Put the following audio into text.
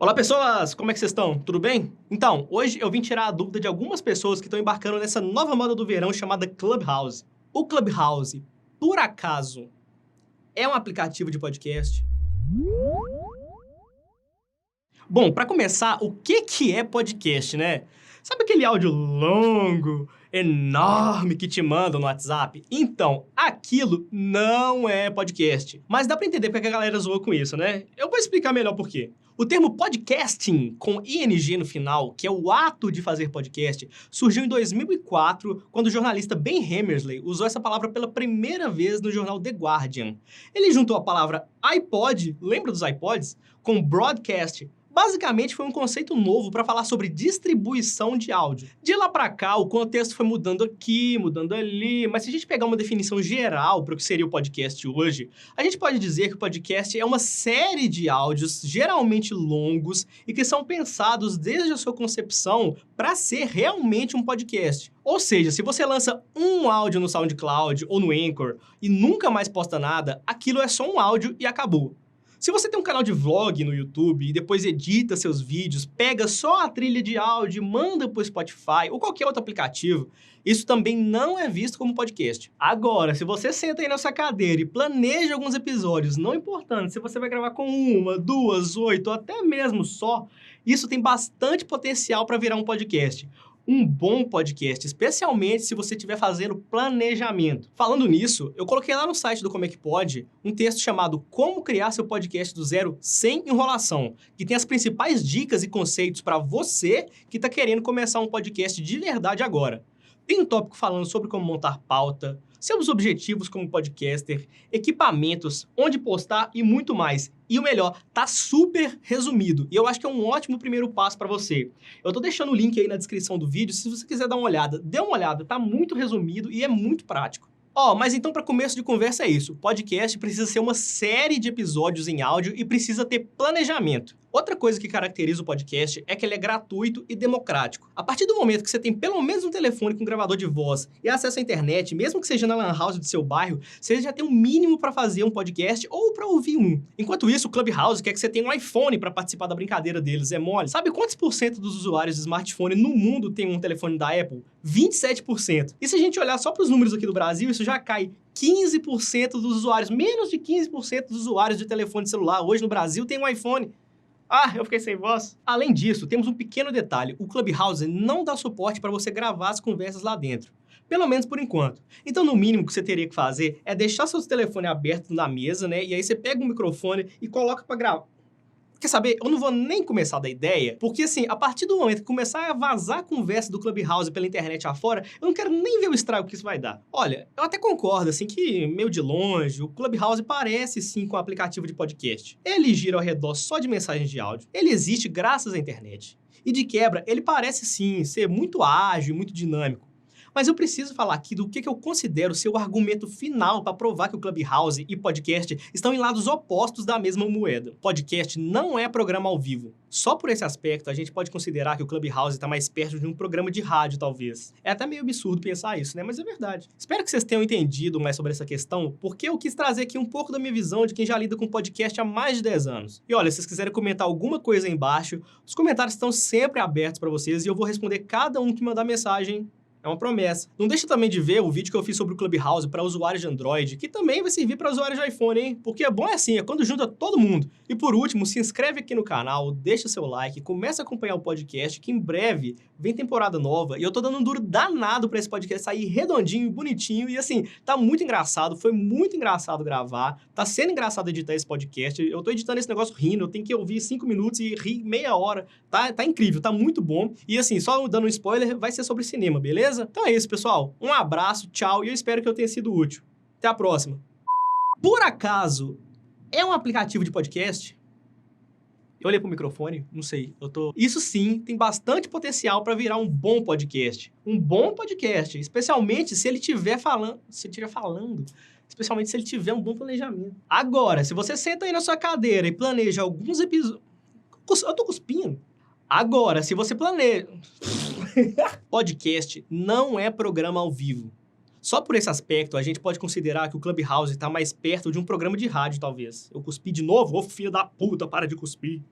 Olá pessoas, como é que vocês estão? Tudo bem? Então, hoje eu vim tirar a dúvida de algumas pessoas que estão embarcando nessa nova moda do verão chamada Clubhouse. O Clubhouse, por acaso, é um aplicativo de podcast? Bom, para começar, o que é podcast, né? Sabe aquele áudio longo, enorme que te mandam no WhatsApp? Então, aquilo não é podcast. Mas dá para entender porque a galera zoa com isso, né? Eu vou explicar melhor por quê. O termo podcasting, com ING no final, que é o ato de fazer podcast, surgiu em 2004, quando o jornalista Ben Hammersley usou essa palavra pela primeira vez no jornal The Guardian. Ele juntou a palavra iPod, lembra dos iPods? Com broadcast. Basicamente, foi um conceito novo para falar sobre distribuição de áudio. De lá para cá, o contexto foi mudando aqui, mudando ali, mas se a gente pegar uma definição geral para o que seria o podcast hoje, a gente pode dizer que o podcast é uma série de áudios, geralmente longos, e que são pensados desde a sua concepção para ser realmente um podcast. Ou seja, se você lança um áudio no SoundCloud ou no Anchor e nunca mais posta nada, aquilo é só um áudio e acabou. Se você tem um canal de vlog no YouTube e depois edita seus vídeos, pega só a trilha de áudio, manda para o Spotify ou qualquer outro aplicativo, isso também não é visto como podcast. Agora, se você senta aí na sua cadeira e planeja alguns episódios, não importando se você vai gravar com uma, duas, 8 ou até mesmo só, isso tem bastante potencial para virar um podcast. Um bom podcast, especialmente se você estiver fazendo planejamento. Falando nisso, eu coloquei lá no site do Como é que Pode um texto chamado Como Criar Seu Podcast do Zero Sem Enrolação, que tem as principais dicas e conceitos para você que está querendo começar um podcast de verdade agora. Tem um tópico falando sobre como montar pauta, seus objetivos como podcaster, equipamentos, onde postar e muito mais. E o melhor, tá super resumido. E eu acho que é um ótimo primeiro passo para você. Eu tô deixando o link aí na descrição do vídeo, se você quiser dar uma olhada. Dê uma olhada, tá muito resumido e é muito prático. Mas então para começo de conversa é isso. Podcast precisa ser uma série de episódios em áudio e precisa ter planejamento. Outra coisa que caracteriza o podcast é que ele é gratuito e democrático. A partir do momento que você tem pelo menos um telefone com gravador de voz e acesso à internet, mesmo que seja na lan house do seu bairro, você já tem um mínimo para fazer um podcast ou para ouvir um. Enquanto isso, o Clubhouse quer que você tenha um iPhone para participar da brincadeira deles, é mole. Sabe quantos por cento dos usuários de smartphone no mundo tem um telefone da Apple? 27%. E se a gente olhar só para os números aqui do Brasil, isso já cai 15% dos usuários, menos de 15% dos usuários de telefone celular hoje no Brasil tem um iPhone. Eu fiquei sem voz. Além disso, temos um pequeno detalhe. O Clubhouse não dá suporte para você gravar as conversas lá dentro. Pelo menos por enquanto. Então, no mínimo que você teria que fazer é deixar seu telefone aberto na mesa, né? E aí você pega o microfone e coloca para gravar. Quer saber? Eu não vou nem começar da ideia, porque assim, a partir do momento que começar a vazar a conversa do Clubhouse pela internet afora, eu não quero nem ver o estrago que isso vai dar. Olha, eu até concordo, assim, que meio de longe, o Clubhouse parece sim com um aplicativo de podcast. Ele gira ao redor só de mensagens de áudio, ele existe graças à internet. E de quebra, ele parece sim ser muito ágil, muito dinâmico. Mas eu preciso falar aqui do que eu considero ser o argumento final para provar que o Clubhouse e podcast estão em lados opostos da mesma moeda. Podcast não é programa ao vivo. Só por esse aspecto, a gente pode considerar que o Clubhouse está mais perto de um programa de rádio, talvez. É até meio absurdo pensar isso, né? Mas é verdade. Espero que vocês tenham entendido mais sobre essa questão, porque eu quis trazer aqui um pouco da minha visão de quem já lida com podcast há mais de 10 anos. E olha, se vocês quiserem comentar alguma coisa aí embaixo, os comentários estão sempre abertos para vocês e eu vou responder cada um que mandar mensagem. É uma promessa. Não deixa também de ver o vídeo que eu fiz sobre o Clubhouse para usuários de Android, que também vai servir para usuários de iPhone, hein? Porque é bom é assim, é quando junta todo mundo. E por último, se inscreve aqui no canal, deixa seu like, começa a acompanhar o podcast, que em breve vem temporada nova. E eu tô dando um duro danado para esse podcast sair redondinho e bonitinho. E assim, tá muito engraçado, foi muito engraçado gravar, tá sendo engraçado editar esse podcast. Eu tô editando esse negócio rindo, eu tenho que ouvir 5 minutos e rir meia hora. Tá incrível, tá muito bom. E assim, só dando um spoiler, vai ser sobre cinema, beleza? Então é isso, pessoal. Um abraço, tchau, e eu espero que eu tenha sido útil. Até a próxima. Por acaso, é um aplicativo de podcast? Eu olhei pro microfone, não sei, Isso sim, tem bastante potencial para virar um bom podcast. Um bom podcast, especialmente se ele estiver falando... Especialmente se ele tiver um bom planejamento. Agora, se você senta aí na sua cadeira e planeja alguns episódios... Eu tô cuspindo. Agora, se você planeja... Podcast não é programa ao vivo. Só por esse aspecto, a gente pode considerar que o Clubhouse está mais perto de um programa de rádio, talvez. Eu cuspi de novo? Ô, filho da puta, para de cuspir.